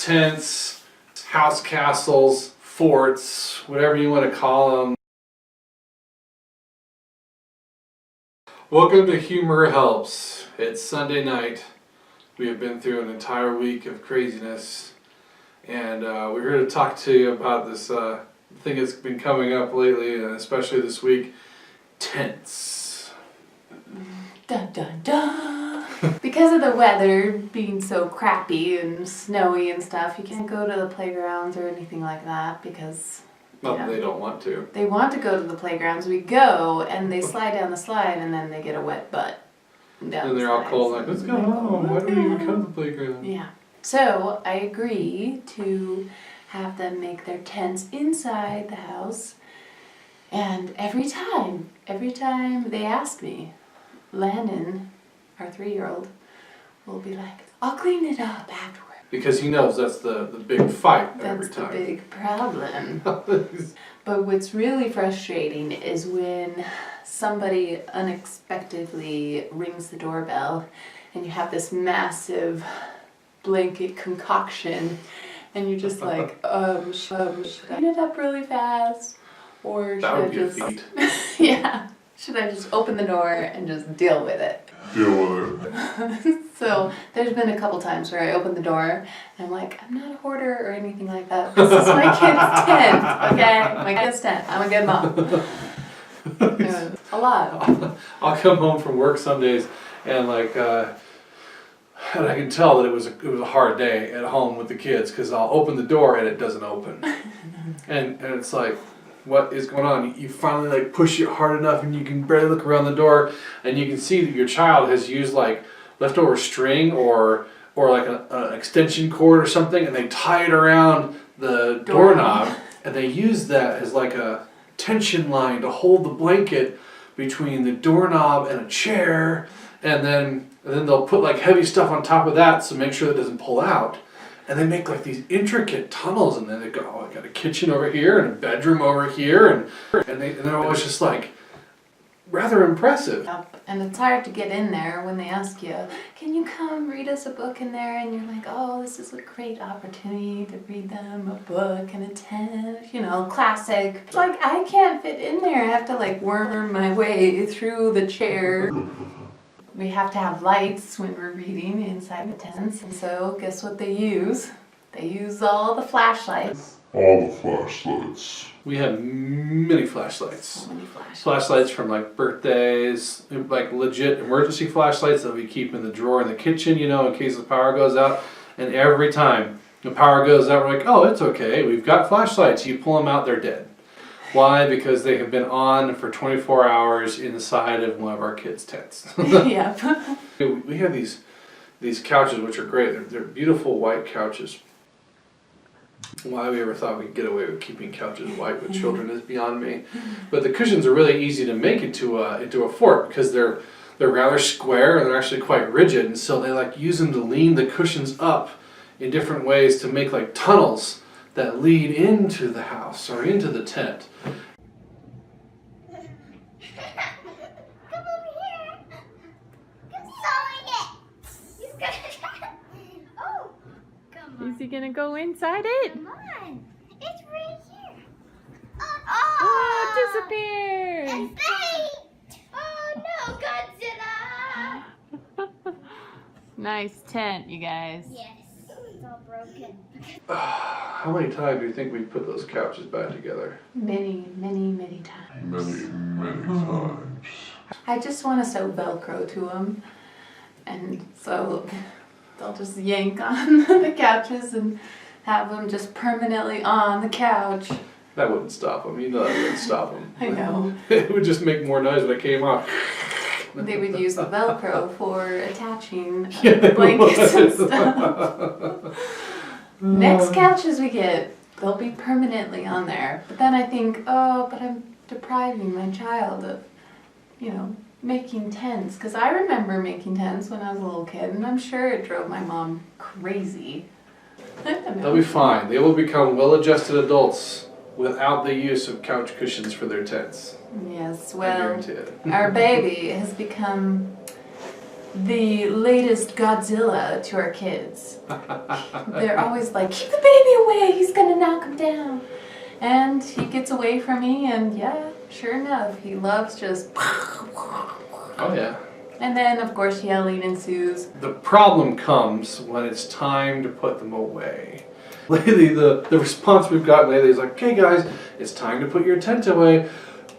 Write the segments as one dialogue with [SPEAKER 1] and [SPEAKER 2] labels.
[SPEAKER 1] tents, house castles, forts, whatever you want to call them. Welcome to Humor Helps. It's Sunday night. We have been through an entire week of craziness, and we're here to talk to you about this thing that's been coming up lately, and especially this week, tents.
[SPEAKER 2] Dun dun dun! Because of the weather being so crappy and snowy and stuff, you can't go to the playgrounds or anything like that because...
[SPEAKER 1] Not that they don't want to.
[SPEAKER 2] They want to go to the playgrounds. We go and they slide down the slide and then they get a wet butt.
[SPEAKER 1] And they're all cold like, let's go home. Why do we even come to the playground?
[SPEAKER 2] Yeah. So I agree to have them make their tents inside the house. And every time they ask me, Landon, our 3-year-old, will be like, I'll clean it up afterwards.
[SPEAKER 1] Because he knows that's the big fight every time.
[SPEAKER 2] That's the big problem. But what's really frustrating is when somebody unexpectedly rings the doorbell and you have this massive blanket concoction and you're just like, should I clean it up really fast? Or should I just...
[SPEAKER 1] That would be a feat.
[SPEAKER 2] Yeah. Should I just open the door and just deal with it? So there's been a couple times where I open the door and I'm like, I'm not a hoarder or anything like that. This is my kid's tent, okay? My kid's tent. I'm a good mom. A lot.
[SPEAKER 1] I'll come home from work some days and and I can tell that it was a hard day at home with the kids because I'll open the door and it doesn't open. and it's like, what is going on? You finally push it hard enough and you can barely look around the door and you can see that your child has used leftover string or an extension cord or something, and they tie it around the doorknob and they use that as a tension line to hold the blanket between the doorknob and a chair, and then they'll put heavy stuff on top of that to make sure it doesn't pull out. And they make these intricate tunnels, and then they go, oh, I got a kitchen over here and a bedroom over here, and they're always just rather impressive.
[SPEAKER 2] Yep. And it's hard to get in there when they ask you, can you come read us a book in there? And you're like, oh, this is a great opportunity to read them a book in a tent, classic. I can't fit in there. I have to worm my way through the chair. We have to have lights when we're reading inside the tents, and so guess what they use? They use all the flashlights.
[SPEAKER 3] All the flashlights.
[SPEAKER 1] We have many flashlights.
[SPEAKER 2] So many flashlights.
[SPEAKER 1] Flashlights from birthdays, legit emergency flashlights that we keep in the drawer in the kitchen, in case the power goes out. And every time the power goes out, we're like, oh, it's okay, we've got flashlights. You pull them out, they're dead. Why? Because they have been on for 24 hours inside of one of our kids' tents.
[SPEAKER 2] Yeah.
[SPEAKER 1] We have these couches, which are great. They're beautiful white couches. Why we ever thought we could get away with keeping couches white with children is beyond me. But the cushions are really easy to make into a fort because they're rather square and they're actually quite rigid, and so they use them to lean the cushions up in different ways to make tunnels that lead into the house or into the tent.
[SPEAKER 2] Is he gonna go inside it?
[SPEAKER 4] Come on, it's right here.
[SPEAKER 2] Oh, it disappeared!
[SPEAKER 4] It's bait! Oh no, Godzilla!
[SPEAKER 2] Nice tent, you guys.
[SPEAKER 4] Yes, it's all broken.
[SPEAKER 1] How many times do you think we put those couches back together?
[SPEAKER 2] Many, many, many times.
[SPEAKER 3] Many times.
[SPEAKER 2] I just want to sew Velcro to them, and so they'll just yank on the couches and have them just permanently on the couch.
[SPEAKER 1] That wouldn't stop them. That wouldn't stop them.
[SPEAKER 2] I know.
[SPEAKER 1] It would just make more noise when it came off.
[SPEAKER 2] They would use the Velcro for attaching blankets and stuff. Next couches we get, they'll be permanently on there. But then I think, oh, but I'm depriving my child of, making tents. Because I remember making tents when I was a little kid, and I'm sure it drove my mom crazy.
[SPEAKER 1] They'll be fine. They will become well-adjusted adults without the use of couch cushions for their tents.
[SPEAKER 2] Yes,
[SPEAKER 1] I
[SPEAKER 2] well,
[SPEAKER 1] guarantee it.
[SPEAKER 2] our baby has become the latest Godzilla to our kids. They're always like, keep the baby away, he's gonna knock him down. And he gets away from me, and yeah, sure enough, he loves just.
[SPEAKER 1] Oh yeah.
[SPEAKER 2] And then, of course, yelling ensues.
[SPEAKER 1] The problem comes when it's time to put them away. Lately, the response we've gotten lately is like, okay guys, it's time to put your tent away.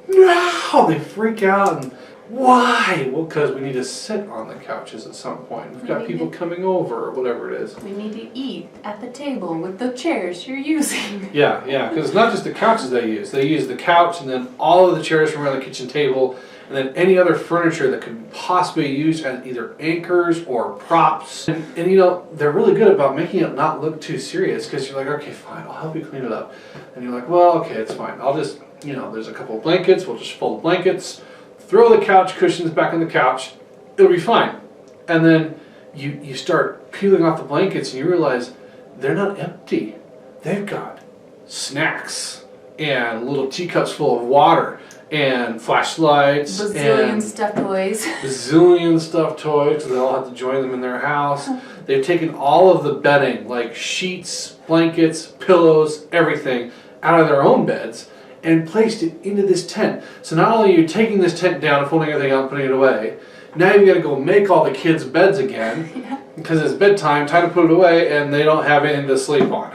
[SPEAKER 1] No! They freak out and why? Well, because we need to sit on the couches at some point. We've got people coming over or whatever it is.
[SPEAKER 2] We need to eat at the table with the chairs you're using.
[SPEAKER 1] Yeah, because it's not just the couches they use. They use the couch and then all of the chairs from around the kitchen table and then any other furniture that could possibly be used as either anchors or props. And you know, they're really good about making it not look too serious because you're like, okay, fine, I'll help you clean it up. And you're like, well, okay, it's fine. I'll just, there's a couple of blankets, we'll just fold the blankets, throw the couch cushions back on the couch, it'll be fine. And then you start peeling off the blankets and you realize they're not empty. They've got snacks and little teacups full of water and flashlights
[SPEAKER 2] Bazillion
[SPEAKER 1] and
[SPEAKER 2] stuffed toys.
[SPEAKER 1] bazillion stuffed toys, so they all have to join them in their house. They've taken all of the bedding, like sheets, blankets, pillows, everything, out of their own beds and placed it into this tent. So not only are you taking this tent down and folding everything out and putting it away, now you've got to go make all the kids' beds again because it's bedtime, time to put it away, and they don't have anything to sleep on.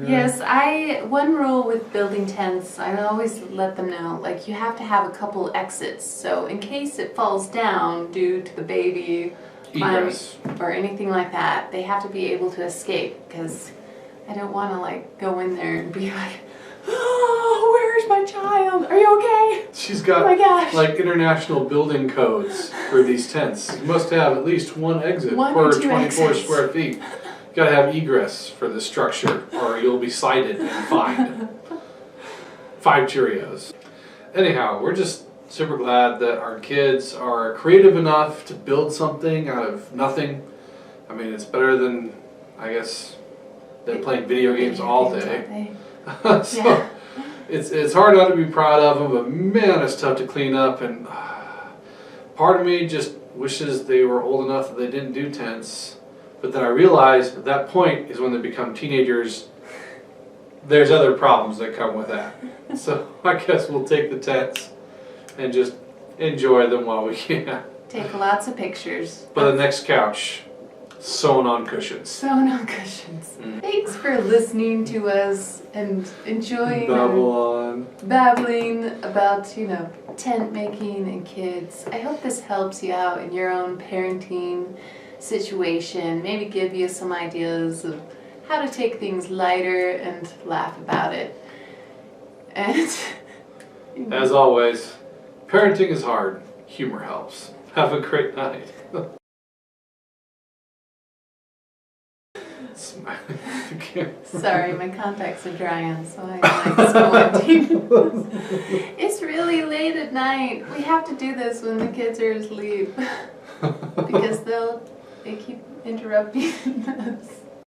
[SPEAKER 2] Yes, one rule with building tents, I always let them know, like you have to have a couple exits. So in case it falls down due to the baby
[SPEAKER 1] Egress.
[SPEAKER 2] or anything like that, they have to be able to escape because I don't want to like go in there and be like, oh, where's my child? Are you okay?
[SPEAKER 1] She's got
[SPEAKER 2] Oh my gosh.
[SPEAKER 1] like international building codes for these tents. You must have at least one exit
[SPEAKER 2] One
[SPEAKER 1] per
[SPEAKER 2] or two
[SPEAKER 1] 24
[SPEAKER 2] exits.
[SPEAKER 1] square feet. You gotta have egress for this structure or you'll be cited and fined. 5 Cheerios. Anyhow, we're just super glad that our kids are creative enough to build something out of nothing. I mean, it's better than, I guess, than playing video games all day. So
[SPEAKER 2] Yeah.
[SPEAKER 1] it's hard not to be proud of them, but man, it's tough to clean up. And part of me just wishes they were old enough that they didn't do tents. But then I realized at that point is when they become teenagers. There's other problems that come with that. So I guess we'll take the tents and just enjoy them while we can.
[SPEAKER 2] Take lots of pictures.
[SPEAKER 1] But the next couch, sewn on cushions.
[SPEAKER 2] Sewn on cushions. Thanks for listening to us and enjoying our
[SPEAKER 1] Babble on.
[SPEAKER 2] babbling about, tent making and kids. I hope this helps you out in your own parenting situation. Maybe give you some ideas of how to take things lighter and laugh about it. And
[SPEAKER 1] As always, parenting is hard. Humor helps. Have a great night. Smiling at the camera.
[SPEAKER 2] sorry, my contacts are dry on, so I'm like squinting. It's really late at night. We have to do this when the kids are asleep because they keep interrupting us.